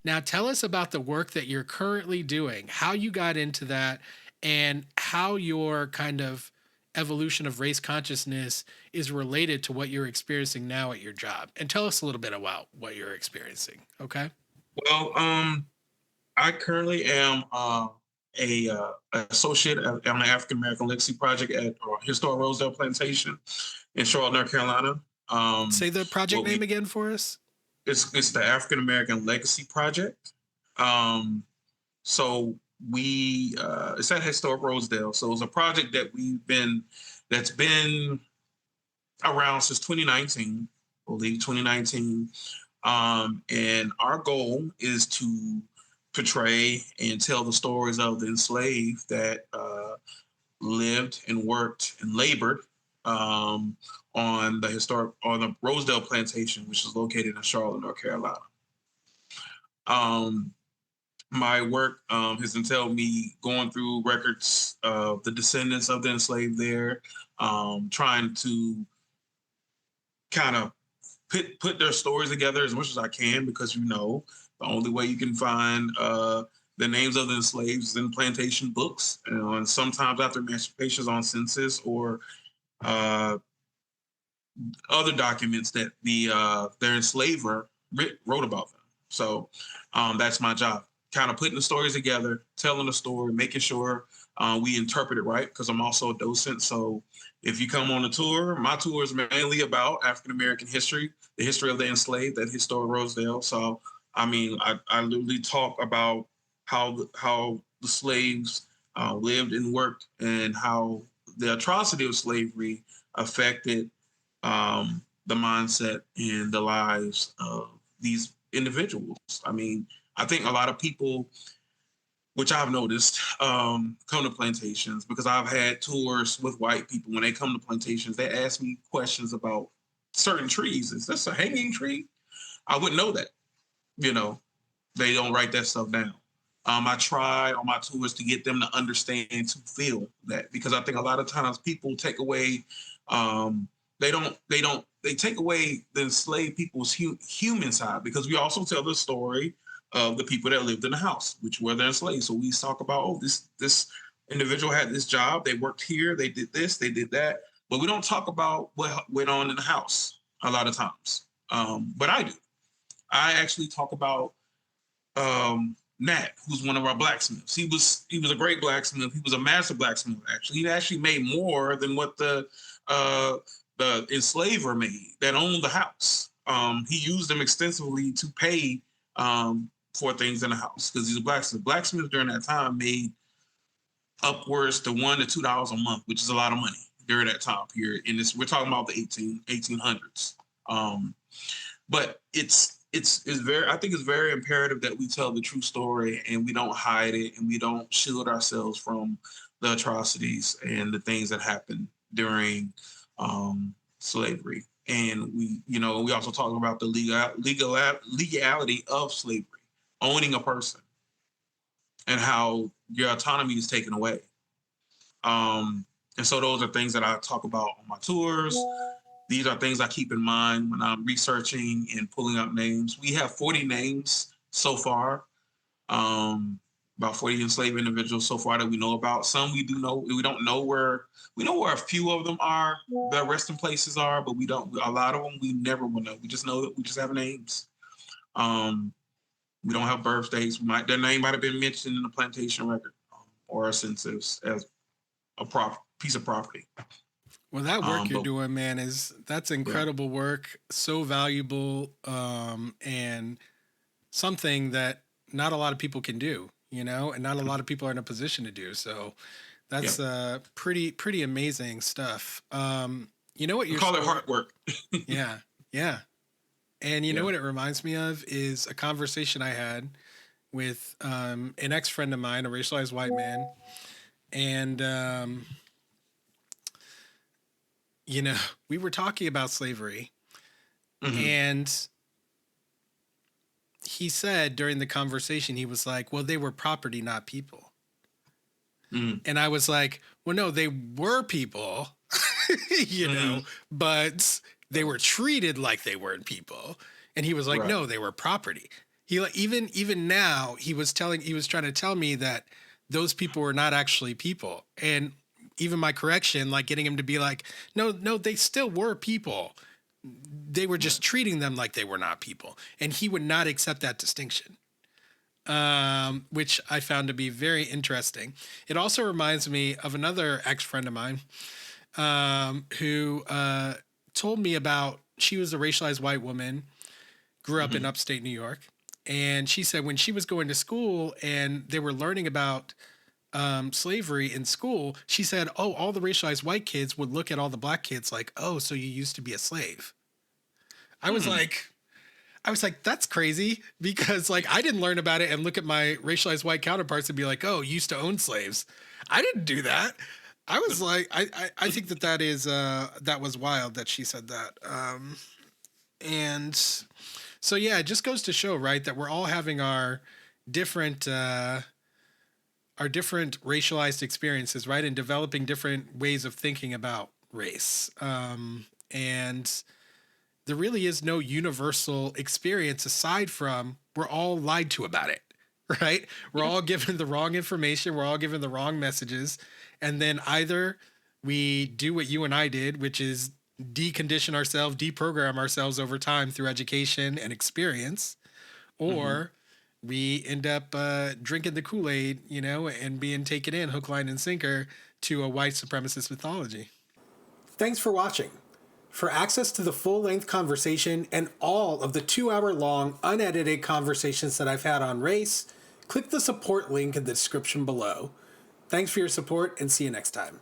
Now, tell us about the work that you're currently doing, how you got into that, and how your kind of evolution of race consciousness is related to what you're experiencing now at your job. And tell us a little bit about what you're experiencing. Okay. Well, I currently am a associate on the African American Legacy Project at Historic Rosedale Plantation in Charlotte, North Carolina. Say the project What name we again for us. it's the African American Legacy Project. Um, so we it's at Historic Rosedale. So it's a project that's been around since 2019, I believe 2019. And our goal is to portray and tell the stories of the enslaved that lived and worked and labored um, on the Rosedale Plantation, which is located in Charlotte, North Carolina. Um, my work has entailed me going through records of the descendants of the enslaved there, trying to kind of put their stories together as much as I can, because the only way you can find the names of the enslaved is in plantation books, and sometimes after emancipation is on census or uh, other documents that their enslaver wrote about them. So that's my job, kind of putting the stories together, telling the story, making sure we interpret it right, because I'm also a docent. So if you come on a tour, my tour is mainly about African American history, the history of the enslaved at Historic Rosedale. So I mean, I literally talk about how the slaves lived and worked, and how the atrocity of slavery affected the mindset and the lives of these individuals. I mean, I think a lot of people, which I've noticed, come to plantations, because I've had tours with white people. When they come to plantations, they ask me questions about certain trees. Is this a hanging tree? I wouldn't know that. You know, they don't write that stuff down. I try on my tours to get them to understand, to feel that, because I think a lot of times people take away, they take away the enslaved people's human side, because we also tell the story of the people that lived in the house, which were the enslaved. So we talk about, oh, this individual had this job, they worked here, they did this, they did that, but we don't talk about what went on in the house a lot of times. But I do. I actually talk about Nat, who's one of our blacksmiths. He was a great blacksmith. He was a master blacksmith. Actually, he actually made more than what the enslaver made that owned the house. He used them extensively to pay for things in the house, because he's a blacksmith. Blacksmiths during that time made upwards to $1 to $2 a month, which is a lot of money during that time period. And we're talking about the 1800s. But it's very, I think it's very imperative that we tell the true story, and we don't hide it, and we don't shield ourselves from the atrocities and the things that happened during slavery. And we also talk about the legality of slavery, owning a person, and how your autonomy is taken away. And so those are things that I talk about on my tours. These are things I keep in mind when I'm researching and pulling up names. We have 40 names so far, about 40 enslaved individuals so far that we know about. Some we do know, we don't know where, we know where a few of them are, their resting places are, but we don't, a lot of them we never will know. We just know that we just have names. We don't have birthdays. Their name might have been mentioned in the plantation record, or a census as a piece of property. Well, that work you're But doing, man, that's yeah, incredible work, so valuable, and something that not a lot of people can do, and not a lot of people are in a position to do. So yeah, that's pretty amazing stuff. You know what we your call it story? hard work. Yeah, yeah. And you know Yeah. what it reminds me of is a conversation I had with an ex friend of mine, a racialized white man, and we were talking about slavery, Hmm. and he said during the conversation, he was like, well, they were property, not people. Hmm. And I was like, well, no, they were people, Hmm. but they were treated like they weren't people. And he was like, Right. no, they were property. He like even now he was trying to tell me that those people were not actually people. And even my correction, like getting him to be like, no, no, they still were people. They were just treating them like they were not people. And he would not accept that distinction. Which I found to be very interesting. It also reminds me of another ex-friend of mine, who told me about, she was a racialized white woman, grew up in Hmm. upstate New York. And she said when she was going to school and they were learning about slavery in school, she said, oh, all the racialized white kids would look at all the black kids like, oh, so you used to be a slave. I was Hmm. like, I was like, that's crazy because like I didn't learn about it and look at my racialized white counterparts and be like, oh, you used to own slaves. I didn't do that. I was like, I think that that is that was wild that she said that. And so yeah, it just goes to show, right, that we're all having different our different racialized experiences, right, and developing different ways of thinking about race. And there really is no universal experience aside from we're all lied to about it, right? We're Yeah. all given the wrong information, we're all given the wrong messages, and then either we do what you and I did, which is decondition ourselves, deprogram ourselves over time through education and experience, Hmm. or we end up drinking the Kool-Aid, and being taken in hook, line, and sinker to a white supremacist mythology. Thanks for watching. For access to the full length conversation and all of the 2 hour long unedited conversations that I've had on race, click the support link in the description below. Thanks for your support and see you next time.